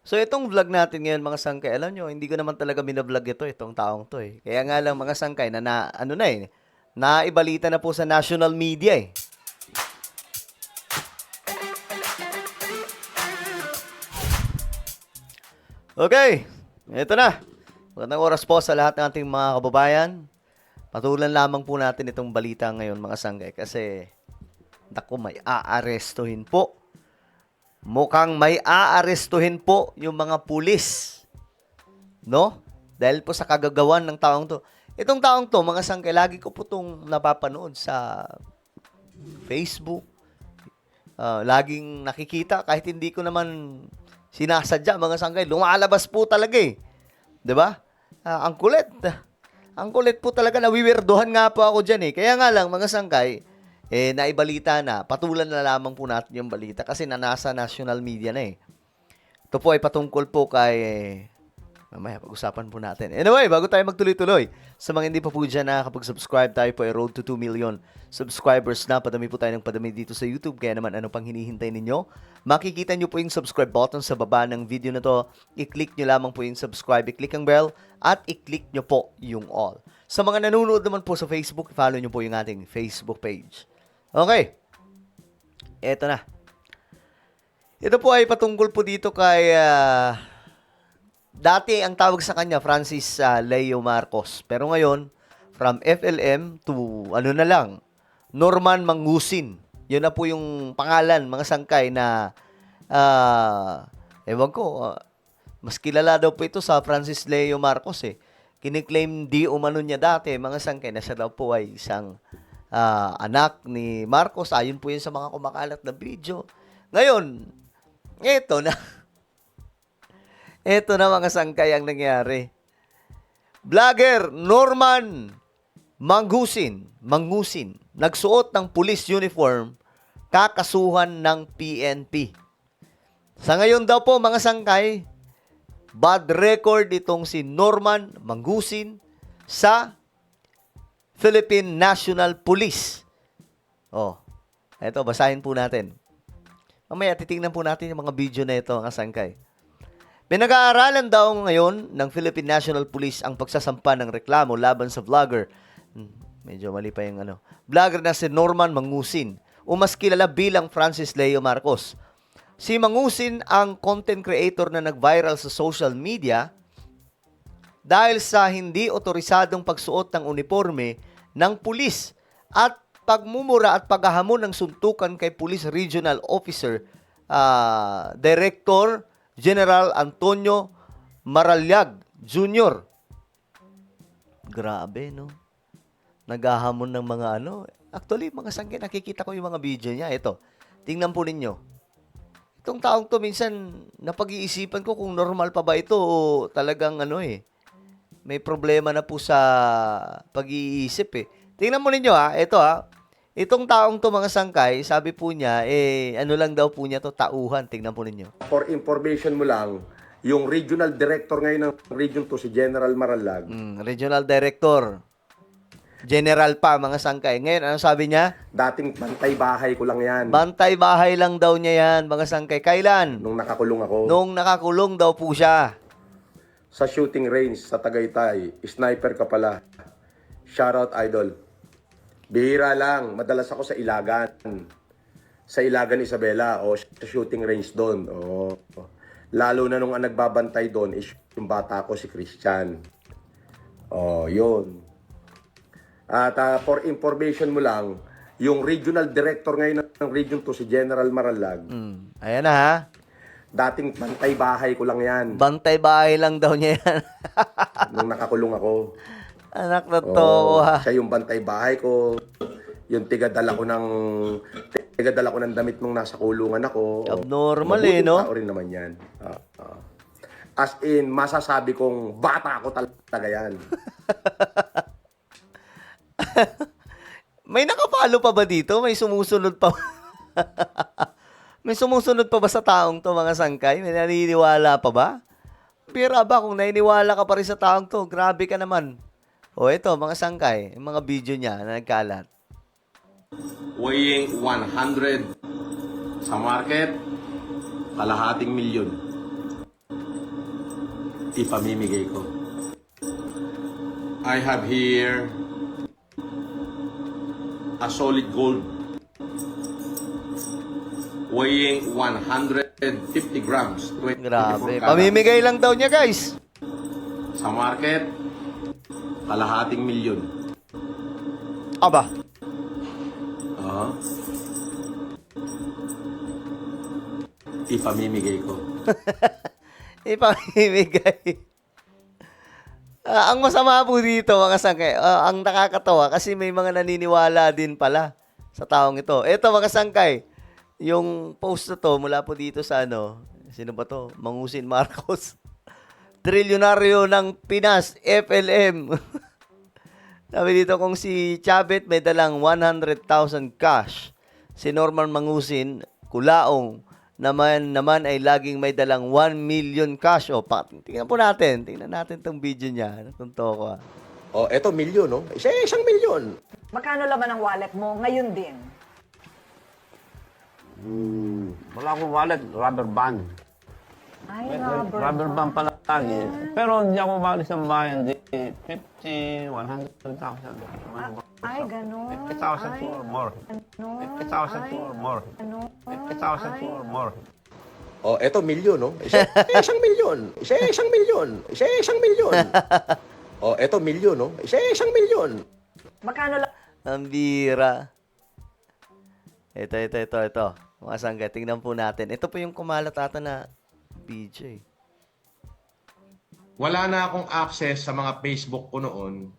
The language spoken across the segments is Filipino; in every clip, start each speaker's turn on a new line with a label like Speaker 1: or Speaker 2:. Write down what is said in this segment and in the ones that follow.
Speaker 1: So, itong vlog natin ngayon, mga sangkay, alam nyo, hindi ko naman talaga binablog itong taong to eh. Kaya nga lang, mga sangkay, ano na eh, naibalita na po sa national media eh. Okay, ito na. Magandang oras po sa lahat ng ating mga kababayan. Patulan lamang po natin itong balita ngayon, mga sangkay, kasi naku, may aarestuhin po. Mukhang may aarestuhin po yung mga pulis. No? Dahil po sa kagagawan ng taong to. Itong taong to, mga sangkay, lagi ko po itong napapanood sa Facebook. Laging nakikita, kahit hindi ko naman sinasadya, mga sangkay, lumalabas po talaga eh. 'Di ba? Ang kulit. Ang kulit po talaga, nawiwirduhan nga po ako dyan eh. Kaya nga lang, mga sangkay, naibalita na, patulan na lamang po natin yung balita kasi nasa national media na eh. Ito po ay patungkol po kay, mamaya pag-usapan po natin. Anyway, bago tayo magtuloy-tuloy, sa mga hindi pa po dyan nakakapag-subscribe, tayo po ay road to 2 million subscribers na. Padami po tayo ng padami dito sa YouTube. Kaya naman, ano pang hinihintay ninyo? Makikita nyo po yung subscribe button sa baba ng video na to. I-click nyo lamang po yung subscribe, i-click ang bell, at i-click nyo po yung all. Sa mga nanonood naman po sa Facebook, follow nyo po yung ating Facebook page. Okay. Eto na. Ito po ay patungkol po dito kay, dati ang tawag sa kanya, Francis Leo Marcos. Pero ngayon, from FLM to, ano na lang, Norman Mangusin. Yun na po yung pangalan, mga sangkay na, ewan ko, mas kilala daw po ito sa Francis Leo Marcos eh. Kiniklaim di umano niya dati, mga sangkay, na siya daw po ay isang anak ni Marcos. Ayon po yun sa mga kumakalat na video. Ngayon, eto na. Eto na, mga sangkay, ang nangyari. Vlogger Norman Mangusin, nagsuot ng police uniform, kakasuhan ng PNP. Sa ngayon daw po, mga sangkay, bad record itong si Norman Mangusin sa Philippine National Police. Oh, eto, basahin po natin. Mamaya, titingnan po natin yung mga video na ito, mga sangkay. Pinag-aaralan daw ngayon ng Philippine National Police ang pagsasampa ng reklamo laban sa vlogger. Medyo mali pa yung vlogger na si Norman Mangusin, o mas kilala bilang Francis Leo Marcos. Si Mangusin ang content creator na nag-viral sa social media dahil sa hindi otorisadong pagsuot ng uniforme ng pulis at pagmumura at paghahamon ng suntukan kay Police Regional Officer Director General Antonio Maralyag Jr. Grabe, no? Naghahamon ng mga Actually, mga sangkay, nakikita ko yung mga video niya. Ito, tingnan po ninyo. Itong taong to, minsan, napag-iisipan ko kung normal pa ba ito o talagang may problema na po sa pag-iisip eh. Tingnan mo ninyo ito itong taong to, mga sangkay, sabi po niya, ano lang daw po niya to, tauhan. Tingnan po ninyo.
Speaker 2: For information mo lang, yung regional director ngayon ng region to, si General Maralag.
Speaker 1: Regional Director. General pa, mga sangkay. Ngayon, ano sabi niya?
Speaker 2: Dating bantay bahay ko lang yan.
Speaker 1: Bantay bahay lang daw niya yan, mga sangkay. Kailan?
Speaker 2: Nung nakakulong ako.
Speaker 1: Nung nakakulong daw po siya.
Speaker 2: Sa shooting range sa Tagaytay, sniper ka pala. Shoutout, idol. Bihira lang, madalas ako sa Ilagan. Sa Ilagan, Isabela, o sa shooting range doon. Lalo na nung ang nagbabantay doon is yung bata ko, si Christian. Yun. At for information mo lang, yung regional director ngayon ng region to, si General Maralag.
Speaker 1: Ayan na ha.
Speaker 2: Dating bantay bahay ko lang yan.
Speaker 1: Bantay bahay lang daw niya yan.
Speaker 2: Nung nakakulong ako.
Speaker 1: Anak na to, ha.
Speaker 2: Siya yung bantay bahay ko. Yung tigadala ko ng damit nung nasa kulungan ako.
Speaker 1: Abnormal
Speaker 2: Mabuting
Speaker 1: no?
Speaker 2: tao rin naman yan. As in, masasabi kong bata ko talaga yan.
Speaker 1: May nakapalo pa ba dito? May sumusunod pa May sumusunod pa ba sa taong to, mga sangkay? May naniniwala pa ba? Pira ba kung naniniwala ka pa rin sa taong to? Grabe ka naman. Ito, mga sangkay, yung mga video niya na nagkalat.
Speaker 2: Weighing 100 sa market, kalahating milyon. ipamimigay ko. I have here a solid gold weighing 150 grams. 24
Speaker 1: Grabe.
Speaker 2: karat.
Speaker 1: Pamimigay lang daw niya, guys.
Speaker 2: Sa market, kalahating milyon.
Speaker 1: Aba.
Speaker 2: Ah. Ipamimigay ko.
Speaker 1: Ipamimigay. Ang masama po dito, mga sangkay, ang nakakatawa kasi may mga naniniwala din pala sa taong ito. Ito, mga sangkay, yung post na to mula po dito sa sino ba to? Mangusin Marcos. Trilyonaryo ng Pinas, FLM. Sabi dito kung si Chabet may dalang 100,000 cash, si Norman Mangusin, Kulaong, naman ay laging may dalang 1 million cash. O, tingnan po natin. Tingnan natin tong video niya. Natunto ko.
Speaker 2: Oh, eto milyon, no? Isang milyon.
Speaker 3: Magkano laman ang wallet mo ngayon din?
Speaker 4: Wala akong wallet, rubber band.
Speaker 3: Ay,
Speaker 4: Rubber band pala lagi. Pero hindi ako umalis ng bayan. 50, 100,000.
Speaker 3: Ay, ganun.
Speaker 4: 50,000 or more. 50,000 or more. 50,000 or more.
Speaker 2: Oh, eto milyon, no? Isang milyon. Isang milyon. Isang milyon. Oh, eto milyon, no? Isang milyon.
Speaker 3: Magkano
Speaker 1: Ang bira. Ito. Mga sangga, tingnan po natin. Ito po yung kumalat ata na video.
Speaker 5: Wala na akong access sa mga Facebook ko noon.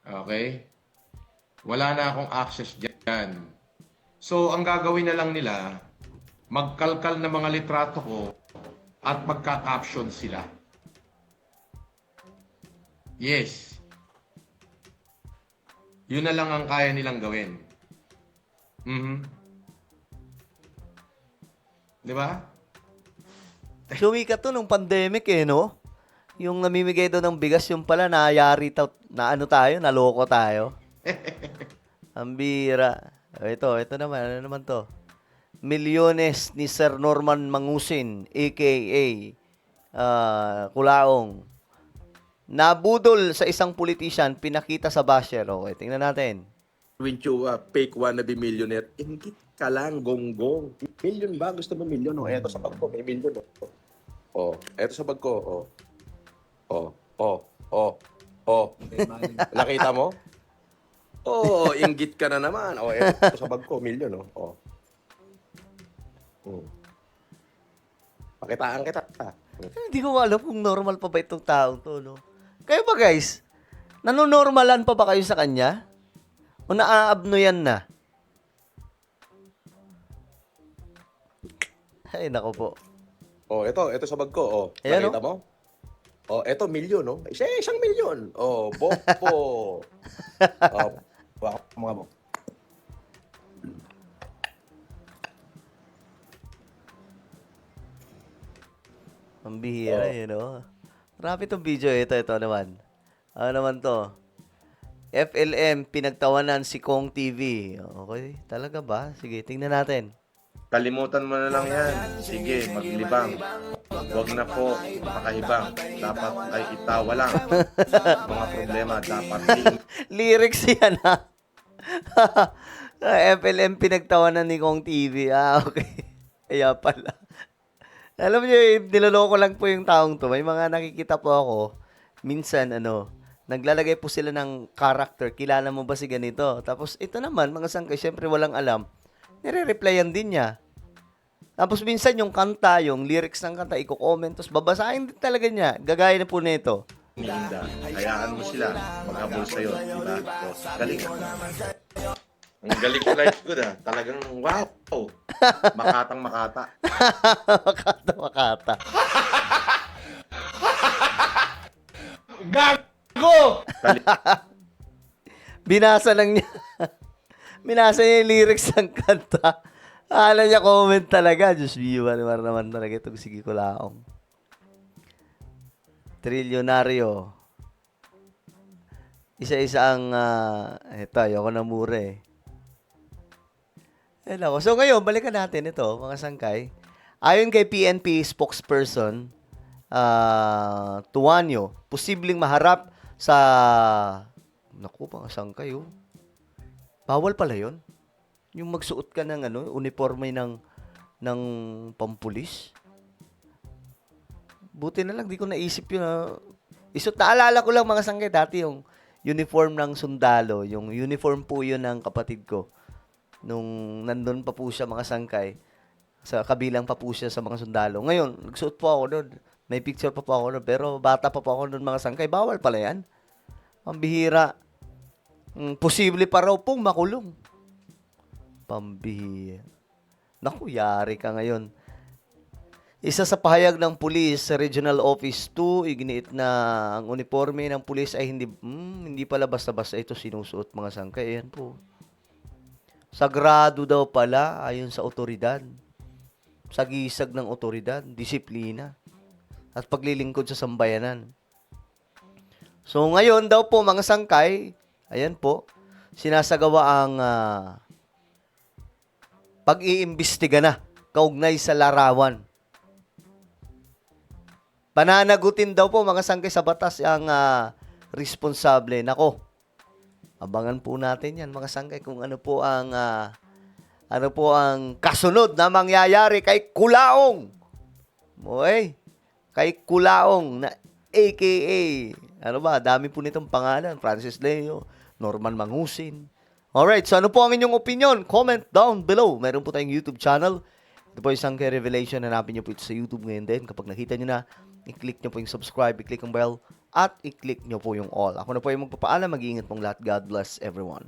Speaker 5: Okay? Wala na akong access dyan. So, ang gagawin na lang nila, magkalkal na mga litrato ko at magka-caption sila. Yes. Yun na lang ang kaya nilang gawin. Di ba?
Speaker 1: Sumikat to nung pandemic no? Yung namimigay daw ng bigas, yung pala nayari na naloko tayo. Ang bira. Ito naman, ano naman to? Milyones ni Sir Norman Mangusin, aka Kulaong. Nabudol sa isang politician, pinakita sa basher. Okay, tingnan natin.
Speaker 2: When you fake wannabe millionaire, ingit ka lang, gonggong. Milyon ba? Gusto mo milyon? Oh, eto sa bag ko, may milyon. Oh, eto sa bag ko. Oh. Nakita mo? Oh, inggit ka na naman. Oh, eto sa bag ko, milyon. Oh. Pakitaan kita.
Speaker 1: Hindi ko alam kung normal pa ba itong taong to, no? Kayo ba, guys? Nanonormalan pa ba kayo sa kanya? O naaabnoyan na? Ay, nako po.
Speaker 2: Oh, eto sa bag ko. Oh,
Speaker 1: Ayan,
Speaker 2: nakita mo? Oh, eto milyon, no? Isang milyon. Oh, bopo. Oh, mga bo.
Speaker 1: Ang bihira, no? Marami itong video. Ito naman. Ano naman to? FLM, pinagtawanan si Kong TV. Okay, talaga ba? Sige, tingnan natin.
Speaker 5: Kalimutan mo na lang yan. Sige, maglibang. Huwag na po makahibang. Dapat ay itawa lang. Mga problema dapat
Speaker 1: Lyrics yan, ha? FLM, pinagtawanan ni Kong TV. Okay. Kaya pala. Alam niyo, niloloko lang po yung taong to. May mga nakikita po ako. Minsan, naglalagay po sila ng character. Kilala mo ba si ganito? Tapos, ito naman, mga sangkay, syempre walang alam. Nire-replyan din niya. Tapos, minsan yung kanta, yung lyrics ng kanta, i-comment. Tapos, babasahin din talaga niya. Gagaya na po nito.
Speaker 5: iniinda. Hayaan mo sila maghabol sa'yo. Diba? O, galing. Ang galing ko life good Talagang wow. Makatang makata.
Speaker 1: Makata.
Speaker 5: Gago!
Speaker 1: Binasa lang niya. Binasa niya yung lyrics ng kanta. Alam niya, comment talaga. Diyos biwa naman talaga itong sige ko laong. Trilyonaryo. Isa-isa ang, ito, ayoko na mura eh. Hello. So ngayon, balikan natin ito, mga sangkay. Ayon kay PNP spokesperson, Tuanyo, posibleng maharap sa naku, mga sangkay, oh. Bawal pala 'yon. Yung magsuot ka ng uniforme ng pampulis. Buti na lang di ko naisip yun. Naalala ko lang mga sangkay dati yung uniform ng sundalo, yung uniform po yun ng kapatid ko. Nung nandun pa po siya mga sangkay, sa kabilang pa po siya sa mga sundalo. Ngayon, nagsuot po ako doon. May picture pa po ako doon, pero bata pa po ako doon mga sangkay. Bawal pala yan. Pambihira. Posible pa raw pong makulong. Pambihira. Naku, yari ka ngayon. Isa sa pahayag ng pulis sa Regional Office 2, iginiit na ang uniforme ng pulis ay hindi pala basta-basta ito sinusuot mga sangkay. Ayan po. Sagrado daw pala ayon sa otoridad. Sagisag ng otoridad, disiplina, at paglilingkod sa sambayanan. So ngayon daw po mga sangkay, ayan po, sinasagawa ang pag-iimbestiga na kaugnay sa larawan. Pananagutin daw po mga sangkay sa batas ang responsable. Nako, abangan po natin yan mga sangkay kung ano po ang kasunod na mangyayari kay Kulaong. Moy, kay Kulaong na AKA, dami po nitong pangalan, Francis Leo, Norman Mangusin. Alright, so ano po ang inyong opinion? Comment down below. Meron po tayong YouTube channel. Ito po yung Sangkay Revelation. Hanapin nyo po ito sa YouTube ngayon din. Kapag nakita nyo na, i-click nyo po yung subscribe, i-click ang bell, at i-click nyo po yung all. Ako na po yung magpapaalam. Mag-iingat pong lahat. God bless everyone.